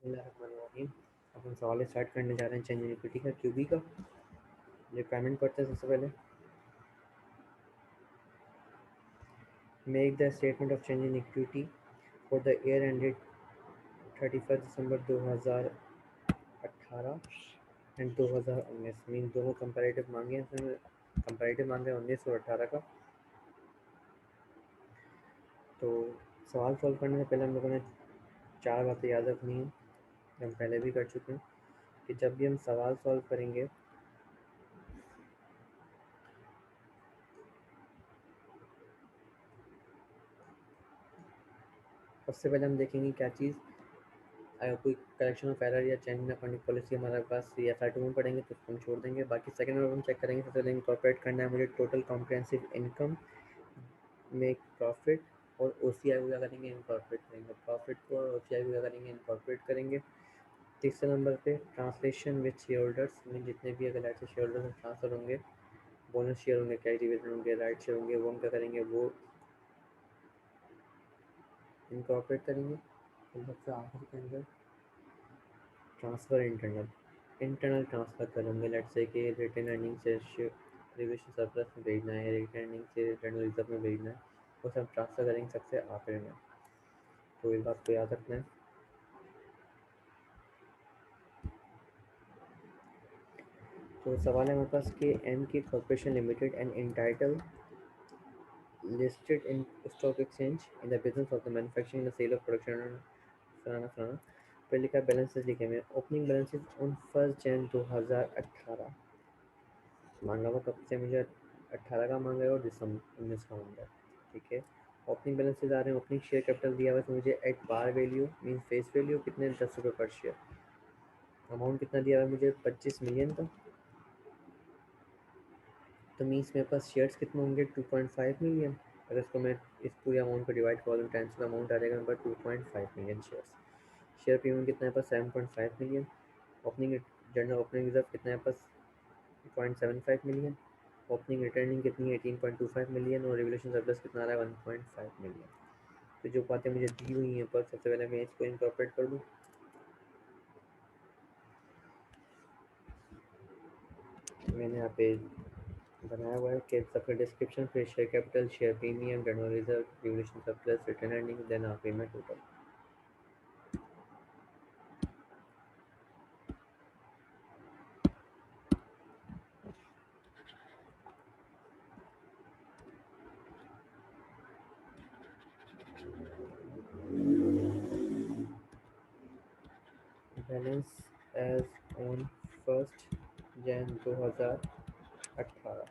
बिस्मिल्लाहिर्रहमानिर्रहीम। अब हम सवाल स्टार्ट करने जा रहे हैं चेंज इन इक्विटी का, क्यूबी का। रिक्वायरमेंट पढ़ते हैं सबसे पहले। Make the statement of change in equity for the year ended 31 December 2018 and 2019। Mean दोनों कंपैरेटिव मांगे हैं, कंपैरेटिव मांगे 19 और 18 का। तो सवाल सॉल्व करने से पहले हम लोगों ने 4 बातें याद रखनी है, हम पहले भी कर चुके हैं, कि जब भी हम सवाल सॉल्व करेंगे सबसे पहले हम देखेंगे क्या चीज़, अगर कोई करेक्शन ऑफ एरर या चेंज इन अकाउंटिंग पॉलिसी हमारे पास या FR2 में पढ़ेंगे तो उसको हम छोड़ देंगे। बाकी सेकंड में हम चेक करेंगे, सबसे पहले इनकॉर्पोरेट करना है मुझे टोटल कॉम्प्रिहेंसिव इनकम में प्रॉफिट और OCI को क्या करेंगे, इनकॉर्पोरेट करेंगे। प्रॉफिट को और OCI को क्या करेंगे, इनकॉर्पोरेट करेंगे। तीसरे नंबर पे ट्रांसलेशन विद शेयर होल्डर्स में जितने भी अगर ऐसे शेयर होल्डर्स ट्रांसफर होंगे, बोनस शेयर होंगे, कैश डिविडेंड होंगे, राइट शेयर होंगे, वो हम क्या करेंगे, वो इनकॉर्पोरेट करेंगे। सबसे आखिर के अंदर ट्रांसफ़र इंटरनल ट्रांसफ़र करेंगे। लेट्स से कि रिटेन अर्निंग से रिविशन सरप्लस में भेजना है, रिटेन अर्निंग से इंटरनल रिजर्व में भेजना है, वो सब ट्रांसफ़र करेंगे सबसे आखिर में। तो इस बात को याद रखना है। तो सवाल है हमारे पास कि एम की corporation limited and entitle listed in stock exchange in the business of the manufacturing and the sale of production फलाना फलाना। फिर लिखा बैलेंसेस लिखे हुए, ओपनिंग बैलेंसेस ऑन 1 जनवरी 2018 मांगा हुआ, कब से मुझे 18 का मांगा है और दिसंबर 19 का मांगा है। ठीक है, ओपनिंग बैलेंसेस आ रहे हैं। ओपनिंग शेयर कैपिटल दिया हुआ है मुझे एट बार वैल्यू मीन फेस वैल्यू कितने, 10 रुपये पर शेयर। अमाउंट कितना दिया हुआ है मुझे, 25 मिलियन का। तो मीन्स मेरे पास शेयर्स कितने होंगे, 2.5 मिलियन। अगर इसको मैं इस पूरे अमाउंट को डिवाइड कर दूँ 10 का अमाउंट आ जाएगा मेरे पास 2.5 मिलियन शेयर्स। शेयर प्रीमियम कितना है पास, 7.5 million. Opening general opening reserve कितना है पास, 0.75 मिलियन। ओपनिंग रिटर्निंग कितनी है, 18.25 मिलियन। और रेगुलेशन सरप्लस कितना आ रहा है, 1.5 मिलियन। तो जो बातें मुझे दी हुई हैं पर सबसे पहले मैं इसको इनकॉर्पोरेट कर दूँ। मैंने यहाँ पे बनाया हुआ है कि सबका डिस्क्रिप्शन, फिर share capital, share premium, general reserve, regulation surplus, return earning, then आप payment total. Balance as on 1 January 2018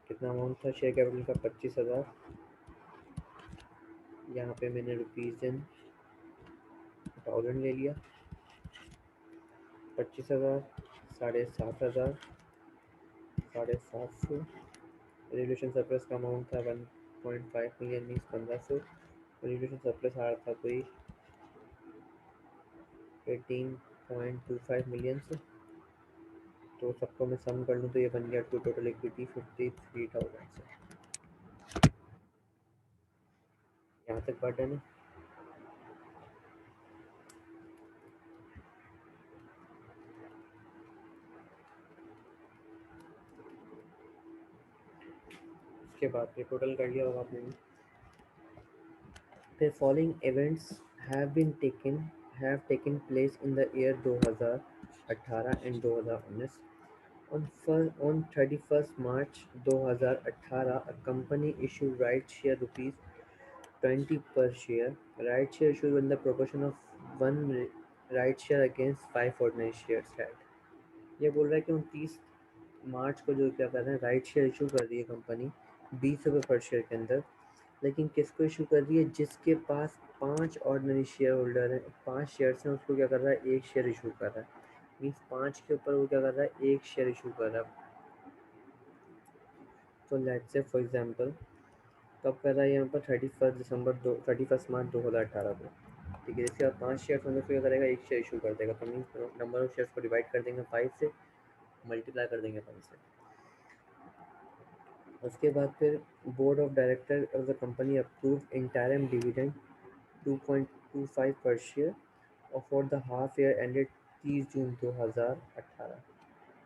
कितना अमाउंट था शेयर कैपिटल का, 25,000। यहाँ पे मैंने रुपीज़ इन 1000 ले लिया। 25,000, 7,500, 750। रेगुलेशन सरप्लस का अमाउंट था 1.5 मिलियन मीन्स 1500। रेगुलेशन सरप्लस आ रहा था कोई 18.25 मिलियन से। तो सबको मैं सम कर लूँ तो ये बन गया टोटल इक्विटी 53,000 से। यहाँ तक बात है ना। उसके बाद ये टोटल कर लिया होगा आपने। The following events have been taken place in the year 2018 and 2019. On 31st March 2018, a company issued right share rupees 20 per share. Right share issued when the proportion of one right share against 5 ordinary shares had. ये बोल रहा है कि 29 मार्च को जो क्या कर रहे हैं, राइट शेयर इशू कर रही है कंपनी 20 रुपये पर शेयर के अंदर। लेकिन किसको इशू कर रही है, जिसके पास 5 ऑर्डिनरी शेयर होल्डर हैं, 5 शेयर्स हैं, उसको क्या कर रहा है, एक शेयर इशू कर रहा है। मीन्स 5 के ऊपर वो क्या कर रहा है, एक शेयर इशू कर रहा है। तो लेट्स से फॉर एग्जांपल कब कर रहा है, यहाँ पर 31 मार्च 2018 को। ठीक है, इसके बाद 5 शेयर्स होंगे तो क्या करेगा, एक शेयर इशू कर देगा। तो मीन्स नंबर ऑफ शेयर्स को डिवाइड कर देंगे 5 से, मल्टीप्लाई कर देंगे 5 से। उसके बाद फिर board of director of the company approve interim dividend 2.25 per share और for the half year ended 30 जून 2018,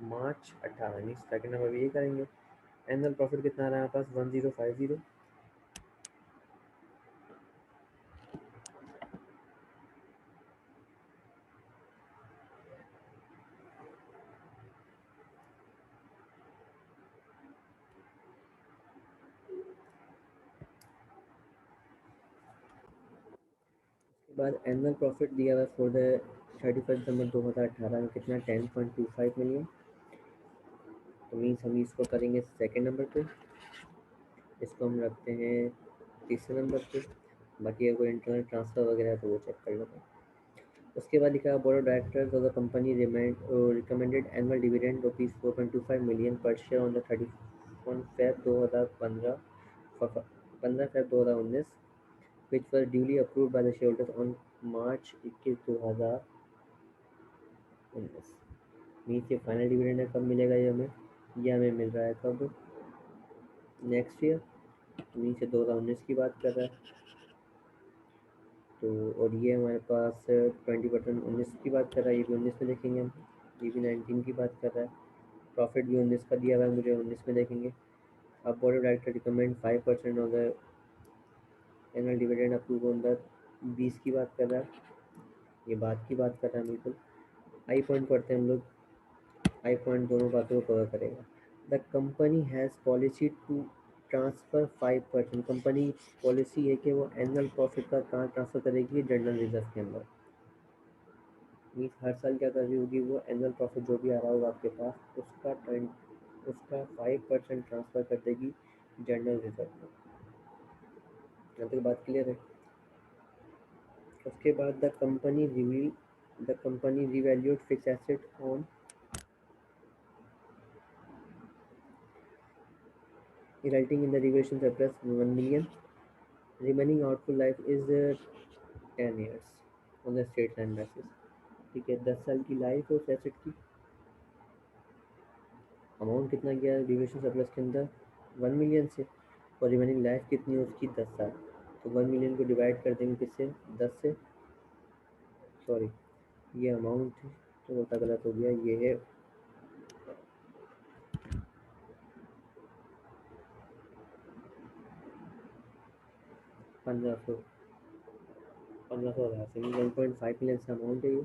मार्च 18 यानी सेकंड नंबर ये करेंगे। एनुअल प्रॉफिट कितना आ रहा है हमारे पास 1050। उसके बाद एनुअल प्रॉफिट दिया हुआ है फॉर द 31 दिसंबर 2018 में कितना 10.25 मिलियन। तो मीन्स हम इसको करेंगे सेकंड नंबर पे, इसको हम रखते हैं तीसरे नंबर पे। बाकी अगर इंटरनल ट्रांसफ़र वगैरह है तो वो चेक कर लेते हैं। उसके बाद लिखा है board of directors of the company recommended annual dividend ₹4.25 million per share on the 15 Feb 2019 which was duly approved by the shareholders on March 21 2019। Means ये फाइनल डिविडेंड है, कब मिलेगा ये हमें मिल रहा है कब, नेक्स्ट ईयर। मीन्स ये 2019 की बात कर रहा है। तो और ये हमारे पास 20% 19 की बात कर रहा है, ये भी 19 में देखेंगे हम। ये भी 19 की बात कर रहा है। प्रॉफिट भी 19 का दिया हुआ है मुझे, 19 में देखेंगे। अब board of director recommend 5% of the annual dividend approve on the 20 की बात कर रहा है, ये बात की बात कर रहा है बिल्कुल। आई पॉइंट पढ़ते हैं हम लोग, आई पॉइंट दोनों बातों को कवर करेगा। The company has policy to transfer 5%। Company policy है कि वो एनुअल प्रॉफिट का कहाँ ट्रांसफ़र करेगी, जनरल रिजर्व के अंदर। मीन्स हर साल क्या कर रही होगी वो, एनुअल प्रॉफिट जो भी आ रहा होगा आपके पास उसका 5% ट्रांसफ़र कर देगी जनरल रिजर्व में। यहाँ तक बात क्लियर है। उसके बाद the company revalued fix asset on resulting in the revaluation surplus 1 million. Remaining outful life is 10 years on the straight line basis। ठीक है, 10 साल की लाइफ है उस एसेट की। अमाउंट कितना गया रिवेल्यूशन सरप्लस के अंदर 1 मिलियन से, और रिमेनिंग लाइफ कितनी है उसकी 10 साल। तो 1 मिलियन को डिवाइड कर देंगे किससे, 10 से। सॉरी, ये अमाउंट तो होता गलत हो गया, ये है 1500। 1500 से 1.5 मिलियन से अमाउंट है ये।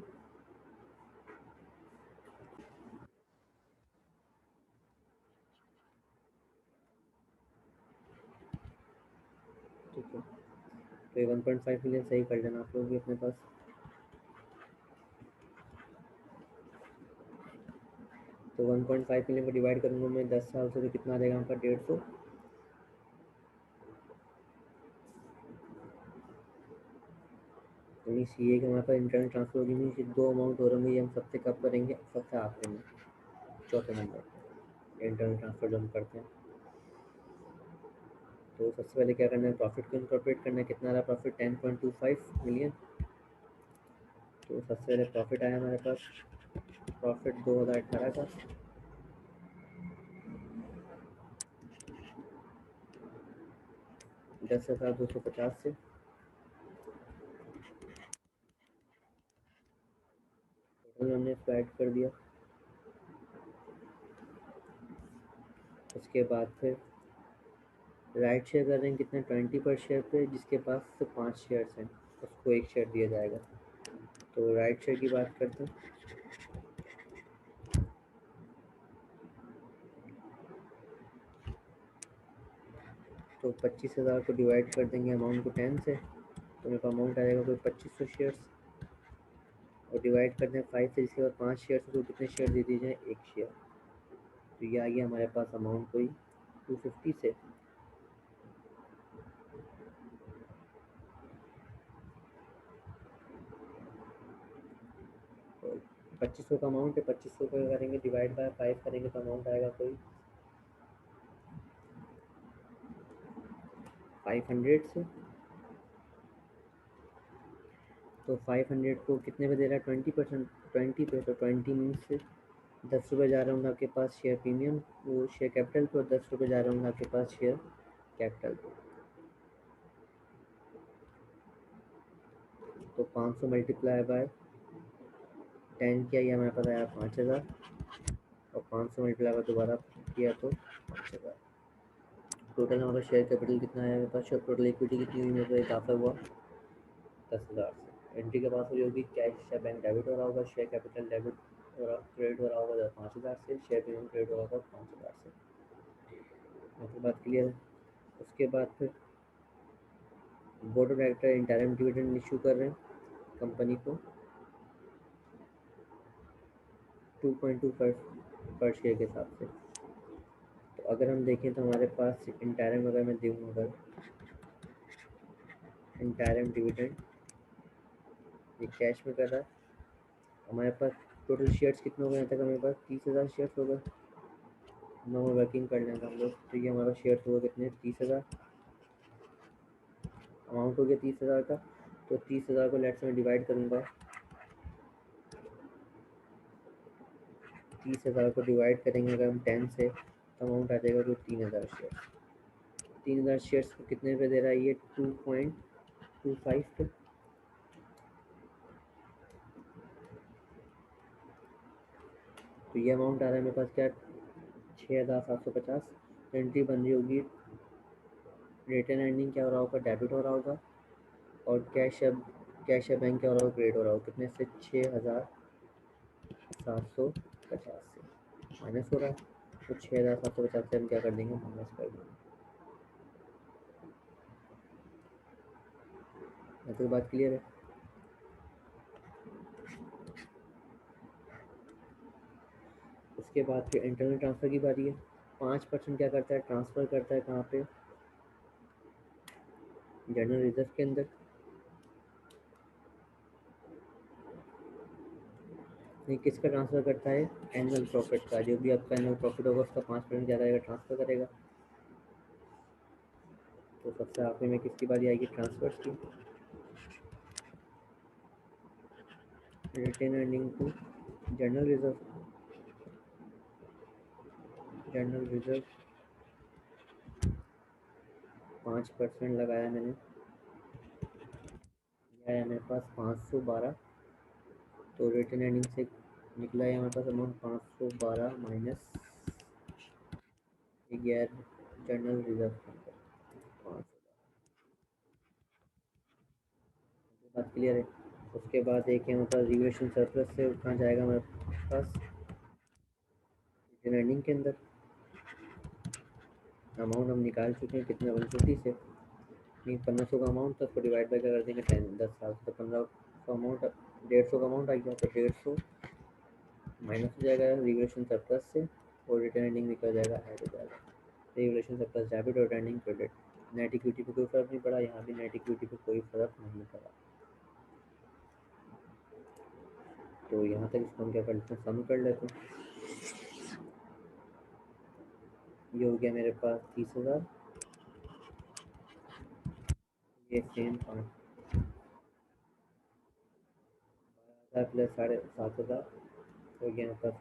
ठीक है, तो ये 1.5 मिलियन सही कर लेना आप लोग भी अपने पास। तो 1.5 मिलियन को डिवाइड करूँगा मैं 10 साल से, तो कितना आ जाएगा यहाँ पर 150। तो मीन्स ये कि हमारे पास इंटरनल ट्रांसफर होगी, मीन्स दो अमाउंट हो रहे हैं, ये हम सबसे कब करेंगे, सबसे आखिरी में, चौथे नंबर इंटरनल ट्रांसफर जो हम करते हैं। तो सबसे पहले क्या करना है, प्रॉफिट को इनकॉर्पोरेट करना है। कितना रहा प्रॉफिट 10.25 मिलियन। तो सबसे पहले प्रॉफिट आया हमारे पास, प्रॉफिट 2018 का 10,250 से। टोटल हमने इसको ऐड कर दिया। उसके बाद फिर राइट शेयर कर रहे हैं कितने 20 पर शेयर पे, जिसके पास 5 शेयर्स हैं उसको 1 शेयर दिया जाएगा। तो राइट शेयर की बात करते हैं। तो 25,000 को डिवाइड कर देंगे अमाउंट को 10 से, तो मेरे को अमाउंट आएगा कोई 2500 शेयर्स। और डिवाइड कर दें 5 से, जिसके बाद 5 शेयर से, तो कितने शेयर दे दिए जाए, 1 शेयर। तो ये आ गया हमारे पास अमाउंट कोई 250 से। तो 2500 का अमाउंट है, 2500 का करेंगे डिवाइड बाय 5 करेंगे तो अमाउंट आएगा कोई 500 से। तो 500 को कितने पे दे रहा है, 20%, 20 पे। तो 20 मीन्स से 10 रुपये जा रहे होंगे आपके पास शेयर प्रीमियम, वो शेयर कैपिटल पे, और 10 रुपये जा रहे होंगे आपके पास शेयर कैपिटल पे। तो 500 मल्टीप्लाई बाय 10 किया, ये हमारे पास आया 5,000, और 500 मल्टीप्लाई का दोबारा किया तो 5,000। टोटल हमारा शेयर कैपिटल कितना आया मेरे पास, टोटल इक्विटी कितनी हुई मेरे पास, इजाफा हुआ 10,000 से। एंट्री के पास हुई होगी कैश या बैंक डेबिट हो रहा होगा, शेयर कैपिटल डेबिट और क्रेडिट हो रहा होगा 5,000 से, शेयर प्रीमियम क्रेडिट हो रहा होगा 5,000 से। मतलब बात क्लियर है। उसके बाद फिर board of director interim dividend issue कर रहे हैं कंपनी को 2.2 पर शेयर के हिसाब से। तो अगर हम देखें तो हमारे पास इंटरिम अगर मैं दूँ, अगर इंटरिम डिविडेंड ये कैश में कर रहा है, हमारे पास टोटल शेयर्स कितने हो गए हैं तक, हमारे पास 30,000 शेयर्स हो गए। नॉर्मल वर्किंग कर लेंगे हम लोग, तो ये हमारा शेयर्स होगा कितने, 30,000, अमाउंट हो गया 30,000 का। तो 30,000 को लेट्स में डिवाइड करूँगा, 30,000 को डिवाइड करेंगे अगर हम 10 से, तो अमाउंट आ जाएगा कोई 3,000 शेयर्स। 3,000 शेयर्स को कितने पे दे रहा है ये, 2.25 पे। तो ये अमाउंट आ रहा है मेरे पास क्या, 6,750। एंट्री बन रही होगी, रिटर्न अर्निंग क्या हो रहा होगा, डेबिट हो रहा होगा, और कैश या बैंक क्या हो रहा होगा, क्रेडिट हो रहा होगा। कितने से, 6,750 से माइनस हो रहा है। तो 6,750 से हम क्या कर देंगे, माइनस कर देंगे। तो बात क्लियर है। उसके बाद फिर इंटरनल ट्रांसफ़र की बारी है। 5% क्या करता है, ट्रांसफ़र करता है कहाँ पे, जनरल रिजर्व के अंदर। ये किसका ट्रांसफ़र करता है, एनुअल प्रॉफिट का। जो भी आपका एनुअल प्रॉफिट होगा उसका 5% ज़्यादा आएगा, ट्रांसफ़र करेगा। तो सबसे आखिरी में किसकी बारी आएगी, ट्रांसफर्स की। Retain earning to general reserve, general reserve 5% लगाया मैंने, आया मेरे पास 512। तो रिटेन अर्निंग से निकला है हमारे पास अमाउंट 512 माइनस गैर जनरल रिजर्व के अंदर 5। बात क्लियर है। उसके बाद एक है हमारे पास रिवेशन सरप्लस से कहाँ जाएगा हमारे पास, रिटेन अर्निंग के अंदर। अमाउंट हम निकाल चुके हैं कितना, 150 से, नहीं 1,500 का अमाउंट था, उसको डिवाइड बाई क्या कर देंगे 10 साल, तो 1,500 अमाउंट, 150 का अमाउंट आ गया। तो 150 माइनस हो जाएगा रिवेशन सरप्लस से, और रिटर्न अर्निंग निकल जाएगा, ऐड हो जाएगा। रिवेशन सरप्लस डेबिट और return earning credit. Net equity पे कोई फ़र्क नहीं पड़ा, यहाँ भी नेट इक्विटी पे कोई फ़र्क नहीं पड़ा। तो यहाँ तक इसको हम क्या कर लेते हैं, सम कर लेते हैं। ये हो गया मेरे पास 30,000, ये सेम 5,000 प्लस 7,500 हो गया मेरे पास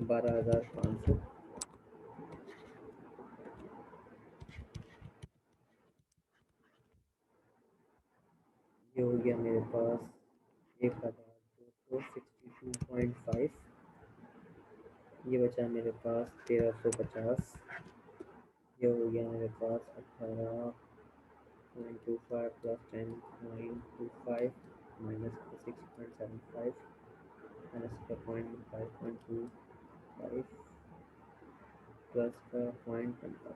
12,500। ये हो गया मेरे पास 1,262.5। ये बचा मेरे पास 1,350। ये हो गया मेरे पास 18.25 प्लस 10.25 माइनस 6.75 माइनस का 5.25 प्लस का 0.15।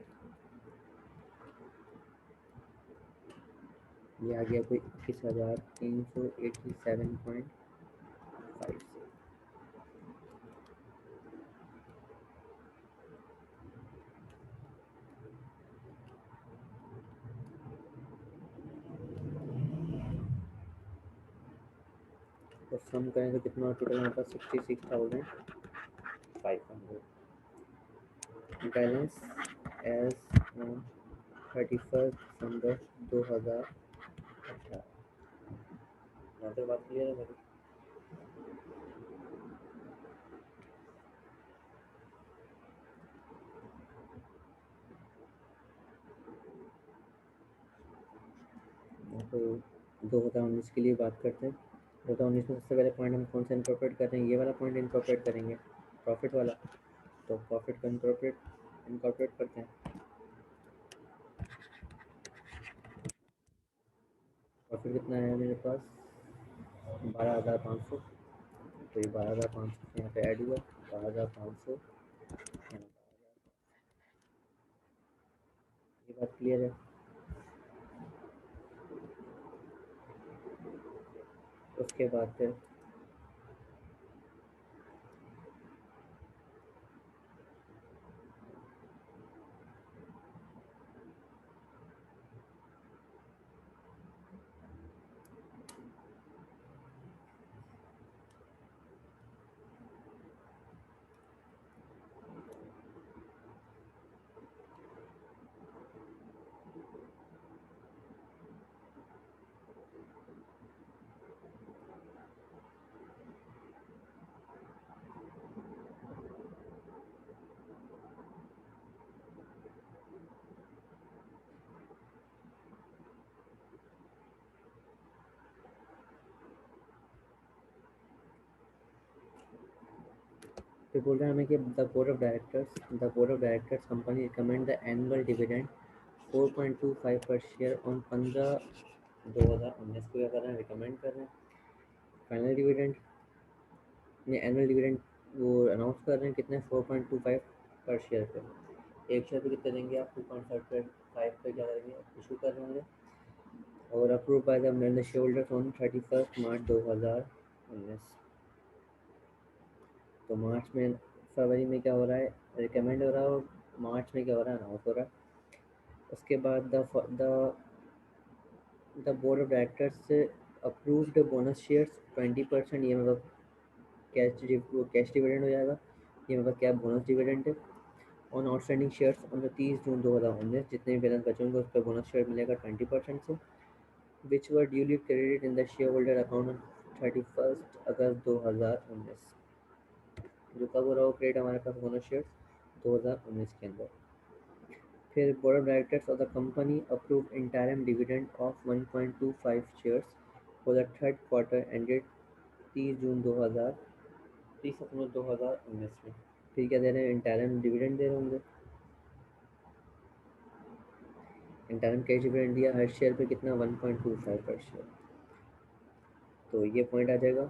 ये आ गया कोई 21,387.5 से। तो सम करें तो कितना टोटल हमारे पास 66,500। बैलेंस एज ऑन 31 दिसंबर 2018। यहाँ तक बात क्लियर है मेरी। तो 2019 के लिए बात करते हैं। 2019 में सबसे पहले पॉइंट हम कौन सा इनकॉर्पोरेट कर रहे हैं, ये वाला पॉइंट इनकॉर्पोरेट करेंगे, प्रॉफिट वाला। तो प्रॉफिट को इनकॉर्पोरेट इनकॉर्पोरेट करते हैं। प्रॉफिट कितना है मेरे पास, 12,500। तो ये 12,500 यहाँ पे ऐड हुआ, 12,500। ये बात क्लियर है। उसके बाद फिर बोल रहे हैं हमें कि the board of directors company recommend the annual dividend 4.25 पर शेयर ऑन 15/2019 को क्या कर रहे हैं, रिकमेंड कर रहे हैं। फाइनल डिविडेंड में एनुअल डिविडेंड वो अनाउंस कर रहे हैं कितने, 4.25 पर शेयर पे। एक शेयर पे कितने देंगे आप, 2.5 पे क्या करेंगे, इशू कर रहे होंगे। और approve by the share holders on 31 मार्च 2019। तो मार्च में, फरवरी में क्या हो रहा है, रिकमेंड हो रहा है, और मार्च में क्या हो रहा है, अनाउंस हो रहा है। उसके बाद the board of directors approved bonus shares 20%, ये मतलब कैश डिविडेंड हो जाएगा, ये मतलब क्या बोनस डिविडेंड है। On outstanding shares on the 30 जून 2019, जितने भी बैलेंस बचे होंगे उस पर बोनस शेयर मिलेगा 20% से, which were duly credited in the share holder account on 31 August 2019। जो कब हो रहा हो क्रेडिट हमारे पास बोनस शेयर 2019 के अंदर। फिर board of directors of the company approve interim dividend of 1.25 shares for the third quarter ended 30 सितंबर 2019 में। फिर क्या दे रहे हैं, इंटरिम डिविडेंड दे रहे होंगे। इंटरिम कैश डिविडेंड दिया हर शेयर पे कितना, 1.25 पर शेयर। तो ये पॉइंट आ जाएगा।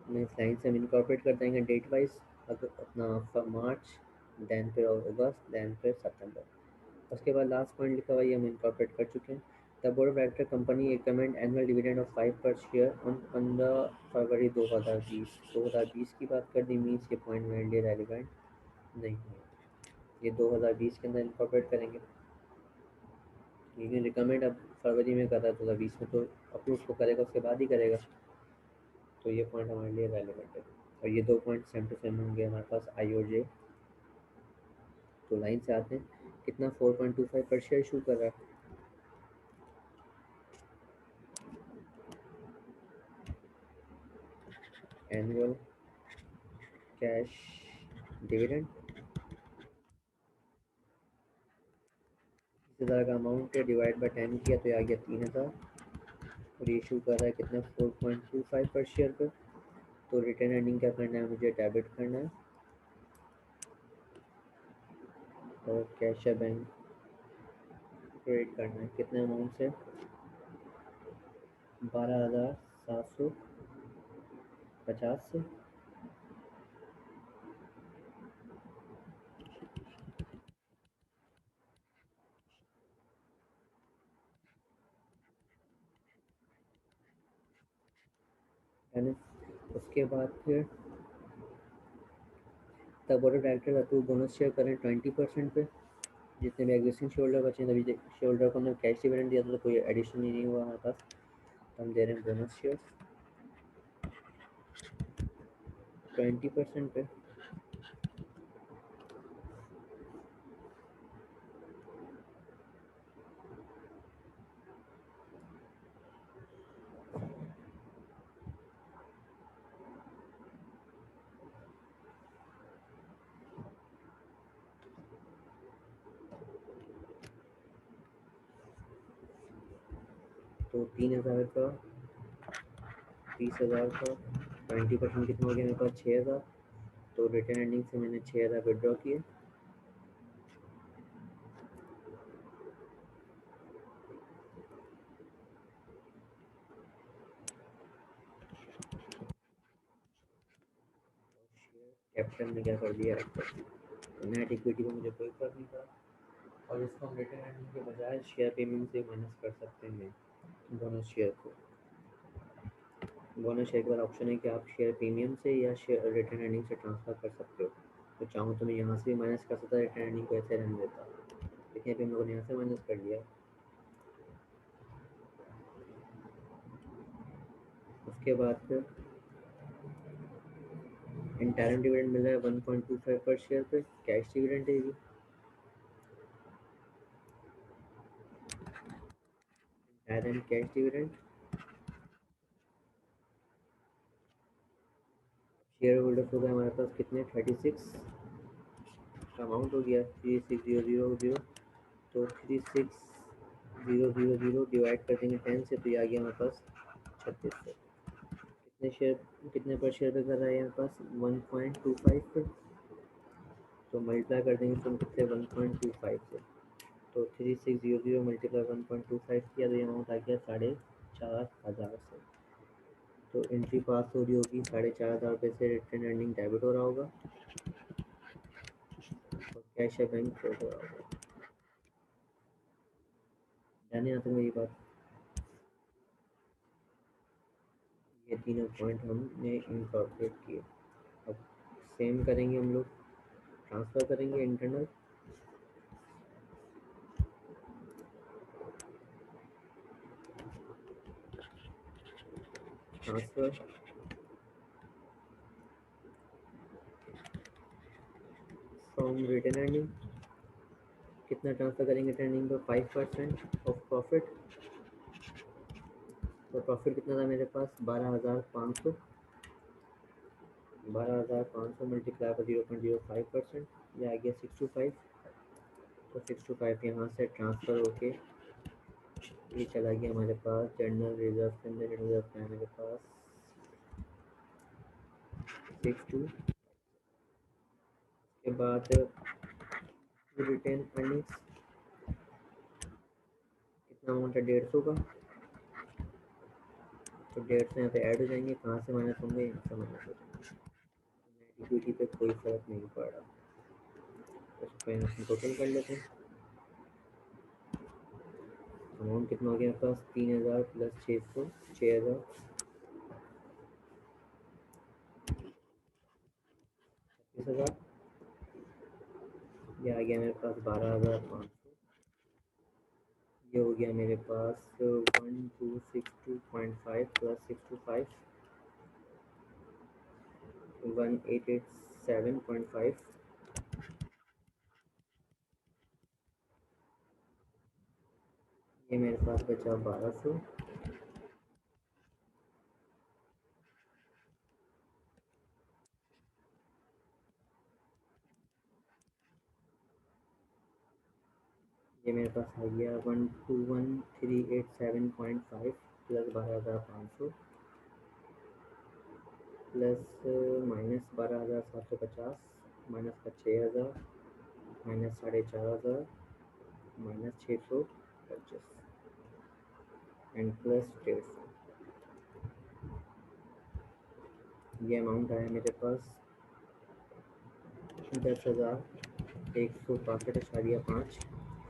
मैं इस लाइन से हम इनकॉर्पोरेट कर देंगे डेट वाइज, अगर अपना मार्च, दैन फिर अगस्त, दैन फिर सितंबर। उसके बाद लास्ट पॉइंट लिखा हुआ, ये हम इनकॉर्पोरेट कर चुके हैं। The board of director company recommend annual dividend of 5 पर शेयर ऑन 15 फरवरी 2020। 2020 की बात कर दी, मीन्स ये पॉइंट मेरे लिए रेलिवेंट नहीं है, ये 2020 के अंदर इनकॉर्पोरेट करेंगे। लेकिन रिकमेंड अब फरवरी में कर रहा है, 2020 में तो अप्रूव तो करेगा, उसके बाद ही करेगा। तो ये पॉइंट हमारे लिए रेलिवेंट है। और ये दो पॉइंट सेम टू सेम होंगे हमारे पास, आई और जे। तो लाइन से आते हैं, कितना 4.25 पर शेयर इशू कर रहा है। एनुअल कैश डिविडेंड 10,000 का अमाउंट है, डिवाइड बाई 10 किया तो आ गया 3,000। और ये इशू कर रहा है कितना, 4.25 पर शेयर पे। तो रिटर्न अर्निंग क्या करना है, मुझे डेबिट करना है, और कैश या बैंक क्रेडिट करना है। कितने अमाउंट से, 12,750 से। यानी उसके बाद फिर the board of director approve bonus share करें 20% पे। जितने भी एग्जिस्टिंग शेयर होल्डर बचे हैं, तभी शेयर होल्डर को हमने कैश डिविडेंड दिया था, तो कोई एडिशन ही नहीं हुआ हमारे पास, तो हम दे रहे हैं बोनस शेयर 20% पे। तो 3,000 का 30,000 का 20% कितना हो गया मेरे पास 6,000। तो रिटर्न अर्निंग से मैंने 6,000 विड्रॉ किए। कैपिटल ने क्या कर दिया, ऐड कर दिया। नेट इक्विटी में मुझे कोई फर्क नहीं पड़ा। और इसको हम रिटर्न अर्निंग के बजाय शेयर पेमेंट से माइनस कर सकते हैं बोनस शेयर को। बोनस शेयर के बाद ऑप्शन है कि आप शेयर प्रीमियम से या शेयर रिटर्न अर्निंग से ट्रांसफ़र कर सकते हो। तो चाहूँ तो मैं यहाँ से भी माइनस कर सकता, रिटर्न अर्निंग को ऐसे रहने देता, लेकिन अभी हम लोगों ने यहाँ से माइनस कर लिया। उसके बाद फिर इंटरम डिविडेंड मिल रहा है 1.25 पर शेयर पे, कैश डिविडेंड है ये। Interim cash dividend share holders हो गए हमारे पास कितने, 36 का अमाउंट हो गया 36,000। तो 36,000 डिवाइड कर देंगे 10 से, तो ये आ गया हमारे पास 36 से। कितने शेयर, कितने पर शेयर पे कर रहा है यहाँ पास 1.25 पे, तो मल्टीप्लाई कर देंगे तो कितने 1.25 से। तो 3600 मल्टीप्लाई 1.25 किया तो ये अमाउंट आ गया 4,500 से। तो एंट्री पास हो रही होगी 4,500 रुपये से, रिटर्न अर्निंग डेबिट हो रहा होगा और कैश या बैंक क्रेडिट हो रहा होगा। जाने यहाँ तक मेरी बात। ये तीनों पॉइंट हमने इनकॉर्पोरेट किए। अब सेम करेंगे हम लोग, ट्रांसफ़र करेंगे internal. Transfer from return earning, कितना ट्रांसफ़र करेंगे return earning per, 5% of profit. तो प्रॉफिट कितना था मेरे पास 12,500, 12,500 मल्टीप्लाई पर 0.05%, ये आ गया 625। तो 625 यहाँ से ट्रांसफ़र होके ये चला गया हमारे पास जनरल रिजर्व के अंदर। जनरल रिजर्व का है मेरे पास 62। के बाद रिटेन अर्निंग्स कितना अमाउंट है 150 का, तो 150 यहाँ पे ऐड हो जाएंगे। कहाँ से माइनस होंगे, यहाँ से माइनस हो जाएंगे। नेट इक्विटी पे कोई फ़र्क नहीं पड़ रहा। उसको यहाँ से टोटल कर लेते हैं। अमाउंट कितना हो गया मेरे पास 3,000 प्लस 600, 6,000, 36,000। ये आ गया मेरे पास 12,500। ये हो गया मेरे पास 1262.5 प्लस 625 1887.5। ये मेरे पास बचा 1,200। ये मेरे पास आ गया 121,387.5 प्लस 12,500 प्लस माइनस 12,750 माइनस का 6,000 माइनस 4,500 माइनस 625 एंड प्लस 150। ये अमाउंट आया मेरे पास 10,162.5।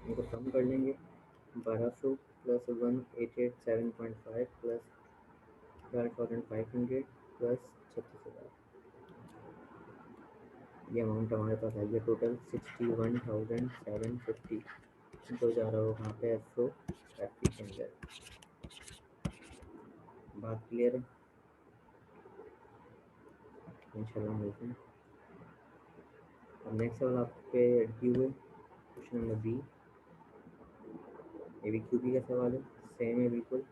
इनको कम कर लेंगे 1,200 प्लस 1,887.5 प्लस 12,500 प्लस 36,000। ये अमाउंट हमारे पास आ गया टोटल 61,750। तो जा रहा हो कहाँ पे, एफ ओ एफ के अंदर। बात क्लियर है, इंशाल्लाह मिलते हैं। अब नेक्स्ट सवाल आप पे ड्यू है, क्वेश्चन नंबर बी। ये भी क्यूबी का सवाल है, सेम है बिल्कुल।